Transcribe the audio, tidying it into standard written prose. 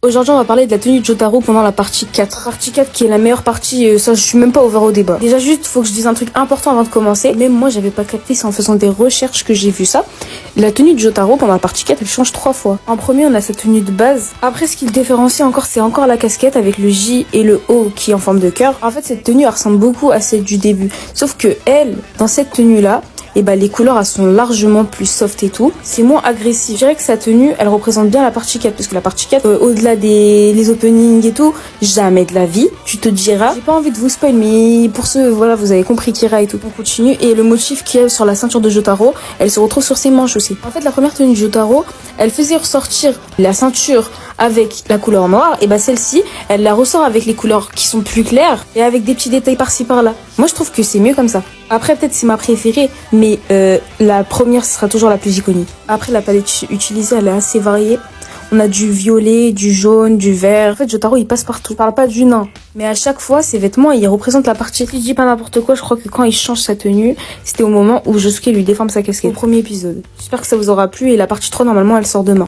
Aujourd'hui, on va parler de la tenue de Jotaro pendant la partie 4. La partie 4 qui est la meilleure partie, ça je suis même pas ouvert au débat. Déjà juste, faut que je dise un truc important avant de commencer. Même moi, j'avais pas capté, c'est en faisant des recherches que j'ai vu ça. La tenue de Jotaro pendant la partie 4, elle change 3 fois. En premier, on a sa tenue de base. Après, ce qui le différencie encore, c'est encore la casquette avec le J et le O qui est en forme de cœur. En fait, cette tenue, elle ressemble beaucoup à celle du début. Sauf que elle, dans cette tenue-là, et bah les couleurs elles sont largement plus soft et tout, c'est moins agressif. Je dirais que sa tenue elle représente bien la partie 4 parce que la partie 4 au-delà des les openings et tout, jamais de la vie, tu te diras. J'ai pas envie de vous spoil mais pour ceux voilà, vous avez compris Kira et tout. On continue et le motif qui est sur la ceinture de Jotaro, elle se retrouve sur ses manches aussi. En fait, la première tenue de Jotaro, elle faisait ressortir la ceinture avec la couleur noire et bah celle-ci, elle la ressort avec les couleurs qui sont plus claires et avec des petits détails par-ci par-là. Moi, je trouve que c'est mieux comme ça. Après, peut-être c'est ma préférée, mais la première ce sera toujours la plus iconique. Après, la palette utilisée, elle est assez variée. On a du violet, du jaune, du vert. En fait, Jotaro, il passe partout. Je parle pas du nain. Mais à chaque fois, ses vêtements, ils représentent la partie. Si je dis pas n'importe quoi, je crois que quand il change sa tenue, c'était au moment où Josuke lui déforme sa casquette. Au premier épisode. J'espère que ça vous aura plu et la partie 3, normalement, elle sort demain.